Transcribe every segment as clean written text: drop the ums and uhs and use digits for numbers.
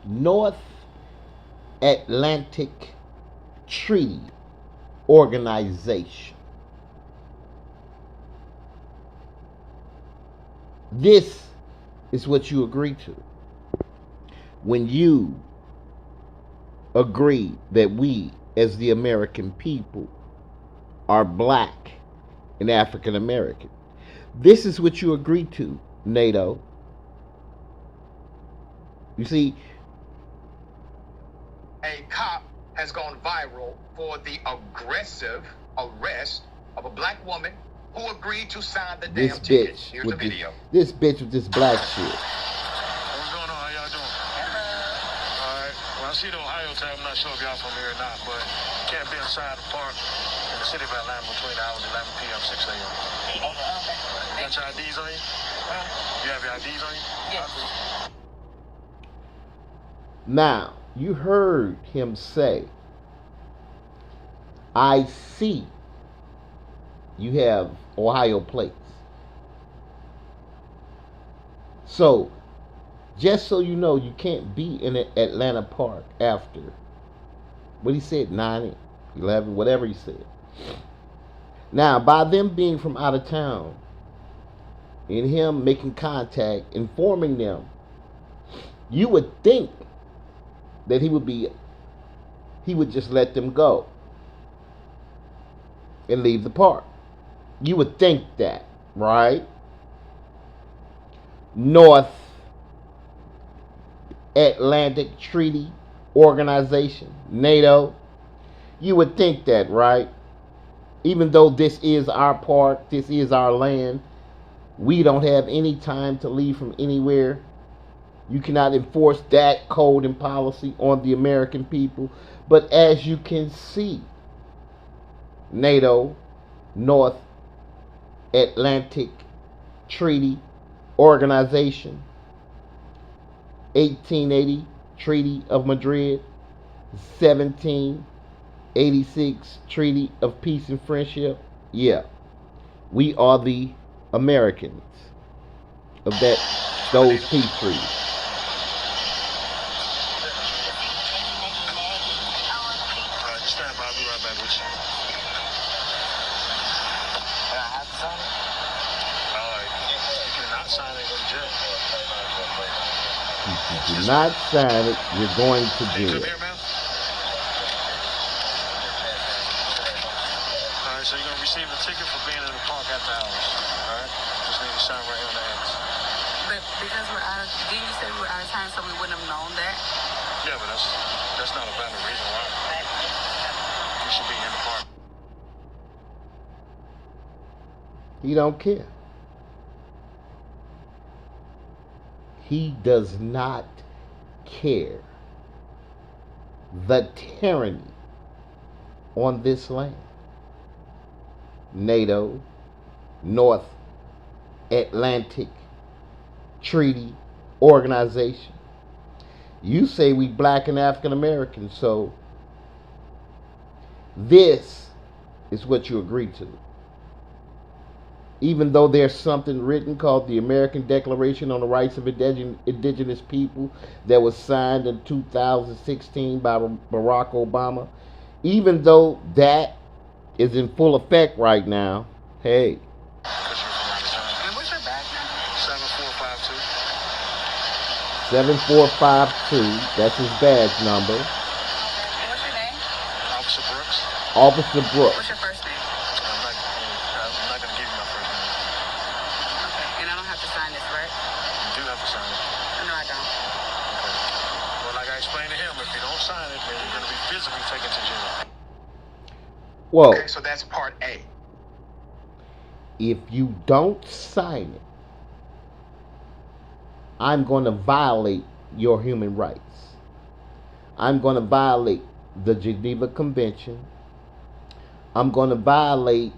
North Atlantic Treaty Organization. This is what you agree to when you agree that we, as the American people, are black and African American. This is what you agree to, NATO. You see, a cop has gone viral for the aggressive arrest of a black woman who agreed to sign the this damn ticket. bitch Here's the with this, video. this bitch with this black shit. What's going on? How y'all doing? All right. Well, I see the Ohio tag. I'm not sure if y'all from here or not, but you can't be inside the park in the city of Atlanta between the hours 11 p.m. 6 a.m. You got your IDs on you? You have your IDs on you? Yes. Now, you heard him say, I see you have Ohio plates. So, just so you know, you can't be in an Atlanta park after, what he said, 9, 11, whatever he said. Now, by them being from out of town, and him making contact, informing them, you would think that he would just let them go and leave the park. You would think that, right? North Atlantic Treaty Organization, NATO. You would think that, right? Even though this is our park, this is our land, we don't have any time to leave from anywhere. You cannot enforce that code and policy on the American people. But as you can see, NATO, North Atlantic Treaty Organization, 1880 Treaty of Madrid, 1786 Treaty of Peace and Friendship. Yeah, we are the Americans of those peace treaties. Stand by. I'll be right back with you. I have to sign it? All right. You cannot sign it, go to jail. If you do not sign it, you're going to Hey, jail. come here, man. All right, so you're going to receive a ticket for being in the park after hours. All right? Just need to sign right here on the hands. But because we're out of, didn't you say we were out of time so we wouldn't have known that? Yeah, but that's not a valid reason why you should be in the park. He don't care. He does not care. The tyranny on this land. NATO, North Atlantic Treaty Organization. You say we black and African American, so this is what you agree to. Even though there's something written called the American Declaration on the Rights of Indigenous People that was signed in 2016 by Barack Obama, even though that is in full effect right now, hey. And what's your badge number? 7452. 7452, that's his badge number. And what's your name? Officer Brooks. Officer Brooks. What's your first name? I'm not going to give you my first name. Okay. And I don't have to sign this, right? You do have to sign it. No, I don't. Okay. Well, like I explained to him, if you don't sign it, then you're going to be physically taken to jail. Whoa. Okay, so that's part A. If you don't sign it, I'm going to violate your human rights. I'm going to violate the Geneva Convention. I'm going to violate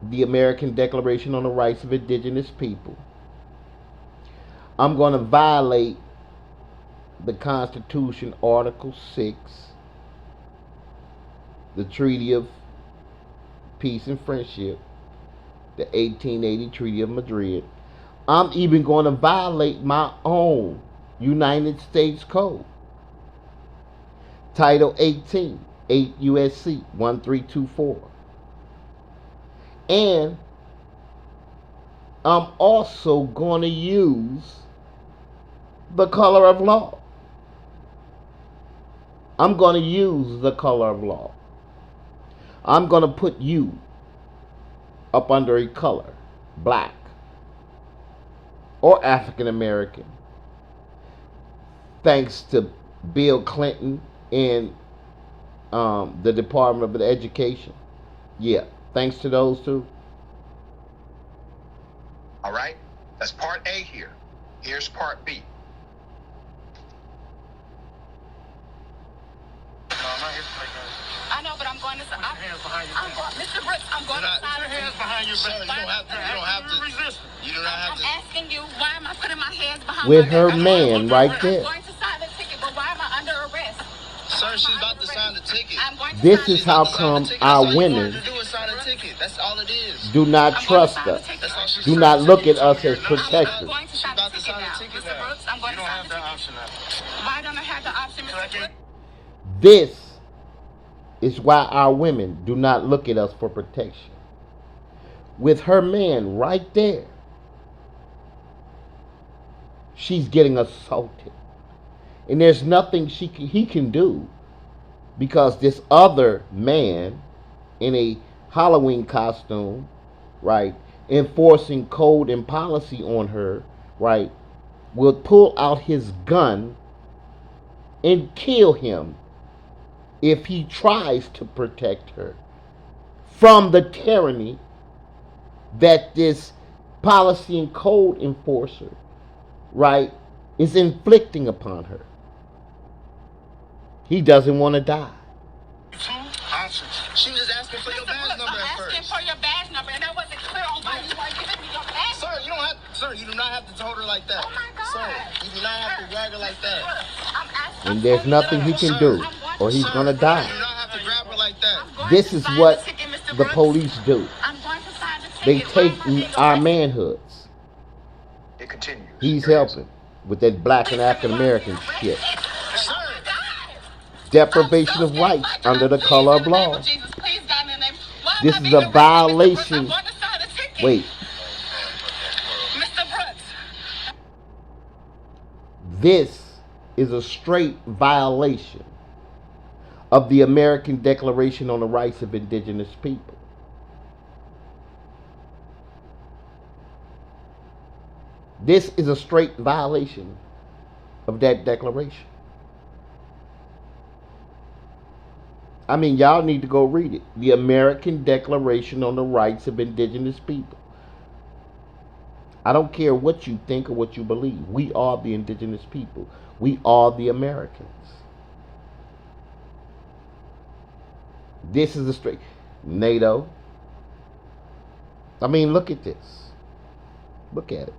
the American Declaration on the Rights of Indigenous People. I'm going to violate the Constitution, Article 6, the Treaty of Peace and Friendship, the 1880 Treaty of Madrid. I'm even going to violate my own United States Code. Title 18, 8 USC 1324. And I'm also going to use the color of law. I'm going to use the color of law. I'm going to put you up under a color, black or African American, thanks to Bill Clinton and the Department of Education. Yeah, thanks to those two. All right? That's part A here. Here's part B. I know, but I'm going to. Mr. Brooks, I'm going to sign Put your hands behind your back. You don't have to. You do not have I'm to. asking you, why am I putting my hands behind With my her back? man right I'm there. going to sign the ticket, but why am I under arrest? Sir, she's about to sign the ticket. I'm going to This sign is the how ticket. come That's our all you wanted women to do is sign a ticket. That's all it is. do not I'm going to trust sign the us. ticket. That's all she's Do signing not the look ticket at us to. as You're not- I'm protectors. going to sign the about to ticket sign the now. ticket Mr. now. Brooks, I'm going You to don't sign have the that ticket. option now. Why don't I have the option, Mr. Brooks? This is why our women do not look at us for protection. With her man right there, she's getting assaulted. And there's nothing he can do, because this other man in a Halloween costume, right, enforcing code and policy on her, right, will pull out his gun and kill him if he tries to protect her from the tyranny that this policy and code enforcer, right, is inflicting upon her. He doesn't want to die. Two options. She was just asking for your Mr. badge Brooks, number I'm at asking first. for your badge number, and that wasn't clear on why you weren't giving me your badge. Sir, you don't have. Sir, you do not have to hold her like that. Oh my God. Sir, you do not have to drag her like that. I'm asking. And there's nothing he can do, or he's Sir, going to You die. do not have to grab her like that. This is what the police do. I'm going to sign the ticket. They Why take am I being our arrested? It manhoods. continues. He's Your answer. helping with that black and African American shit. Sir, Deprivation of rights under the color of law. This is a violation. Wait, Mr. Brooks. this is a straight violation of the American Declaration on the Rights of Indigenous People. This is a straight violation of that declaration. I mean, y'all need to go read it. The American Declaration on the Rights of Indigenous People. I don't care what you think or what you believe. We are the indigenous people. We are the Americans. This is a straight NATO. I mean, look at this. Look at it.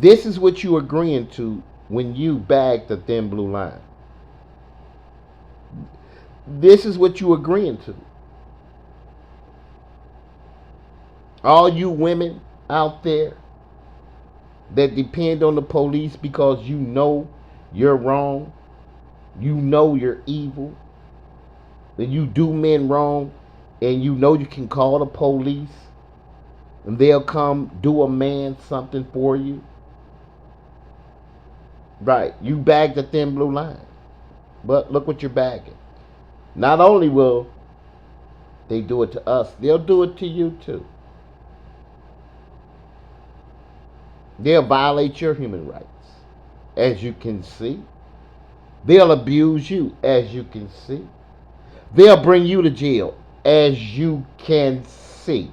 This is what you're agreeing to when you bag the thin blue line. This is what you're agreeing to. All you women out there that depend on the police because you know you're wrong, you know you're evil, that you do men wrong, and you know you can call the police and they'll come do a man something for you. Right, you bag the thin blue line. But look what you're bagging. Not only will they do it to us, they'll do it to you too. They'll violate your human rights, as you can see. They'll abuse you, as you can see. They'll bring you to jail, as you can see,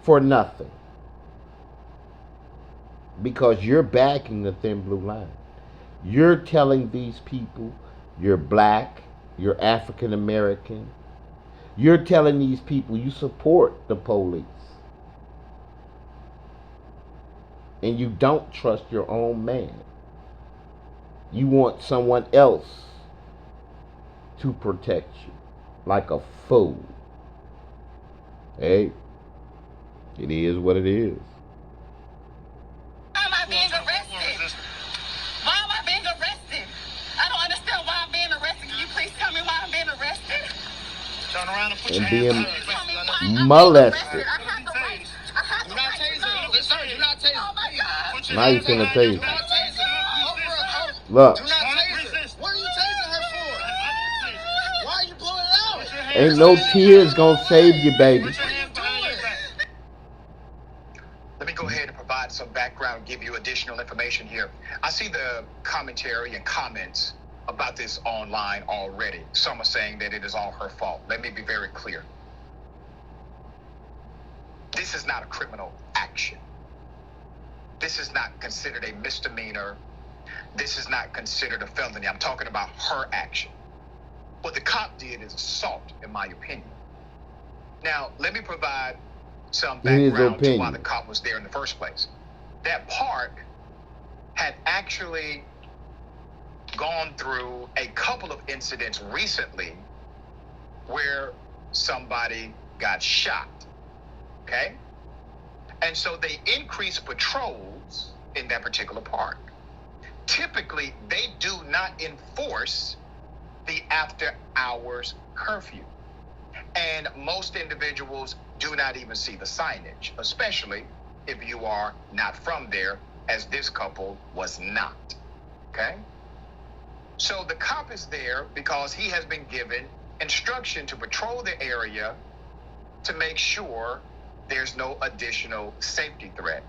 for nothing. Because you're backing the thin blue line. You're telling these people you're black, you're African American. You're telling these people you support the police. And you don't trust your own man. You want someone else to protect you, like a fool. Hey, it is what it is. Why am I being arrested? Turn around and put your and hands being behind molested. Do not taser him. Sir, do not taser him. Put your Now you hands finna behind your taser. back. Look, Do not taser. What are you tasing her for? Why are you blowing it out? ain't no tears gonna save you, baby. Put your hands behind your back. Let me go ahead and provide some background, give you additional information here. I see the commentary and comments about this online already. Some are saying that it is all her fault. Let me be very clear. This is not a criminal action. This is not considered a misdemeanor. This is not considered a felony. I'm talking about her action. What the cop did is assault, in my opinion. Now, let me provide some In his background to why opinion. the cop was there in the first place. That park had actually gone through a couple of incidents recently where somebody got shot. Okay? And so they increased patrols in that particular park. Typically, they do not enforce the after hours curfew. And most individuals do not even see the signage, especially if you are not from there, as this couple was not. Okay? So the cop is there because he has been given instruction to patrol the area to make sure there's no additional safety threat.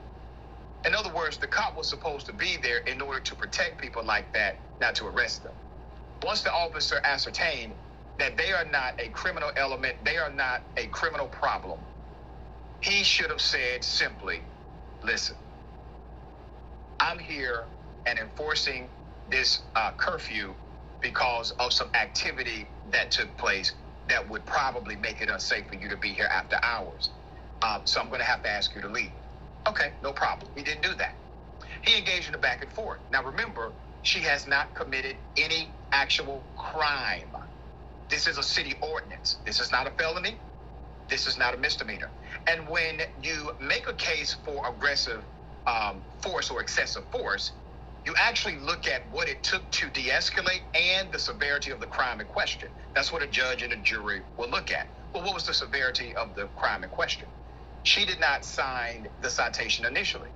In other words, the cop was supposed to be there in order to protect people like that, not to arrest them. Once the officer ascertained that they are not a criminal element, they are not a criminal problem, he should have said simply, listen, I'm here and enforcing this curfew because of some activity that took place that would probably make it unsafe for you to be here after hours. So I'm going to have to ask you to leave. Okay, no problem. He didn't do that. He engaged in a back and forth. Now remember, she has not committed any actual crime. This is a city ordinance. This is not a felony. This is not a misdemeanor. And when you make a case for aggressive force or excessive force, you actually look at what it took to de-escalate and the severity of the crime in question. That's what a judge and a jury will look at. Well, what was the severity of the crime in question? She did not sign the citation initially.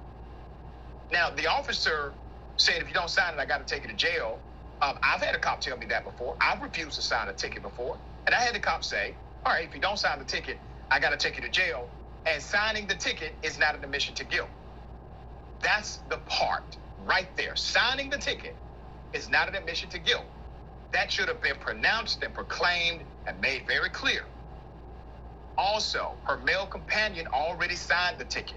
Now, the officer said, if you don't sign it, I got to take you to jail. I've had a cop tell me that before. I've refused to sign a ticket before. And I had the cop say, all right, if you don't sign the ticket, I got to take you to jail. And signing the ticket is not an admission to guilt. That's the part right there. Signing the ticket is not an admission to guilt. That should have been pronounced and proclaimed and made very clear. Also, her male companion already signed the ticket.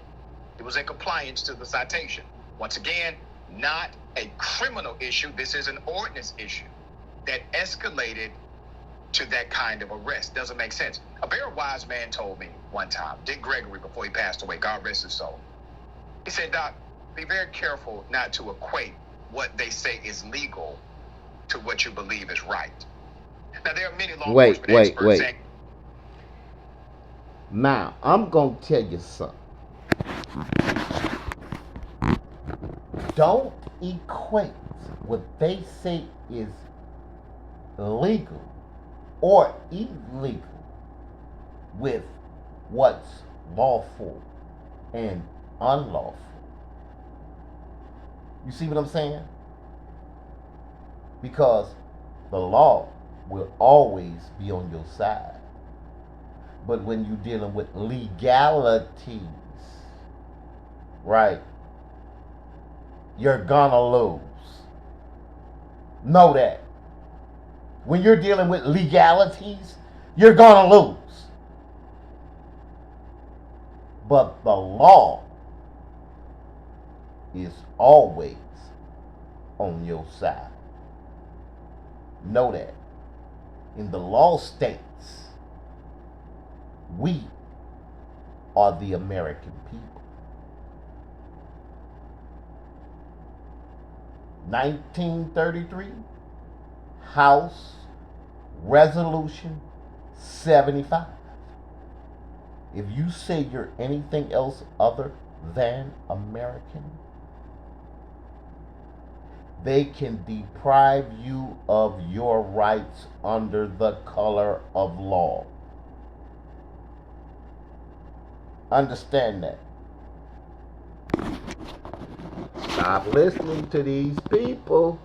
It was in compliance to the citation. Once again, not a criminal issue. This is an ordinance issue that escalated to that kind of arrest. Doesn't make sense. A very wise man told me one time, Dick Gregory, before he passed away, God rest his soul. He said, Doc, be very careful not to equate what they say is legal to what you believe is right. Now, there are many law enforcement experts saying, now, I'm going to tell you something. Don't equate what they say is legal or illegal with what's lawful and unlawful. You see what I'm saying? Because the law will always be on your side. But when you're dealing with legalities, right, you're gonna lose. Know that. When you're dealing with legalities, you're gonna lose. But the law is always on your side. Know that. In the law states, we are the American people. 1933, House Resolution 75. If you say you're anything else other than American, they can deprive you of your rights under the color of law. Understand that. Stop listening to these people.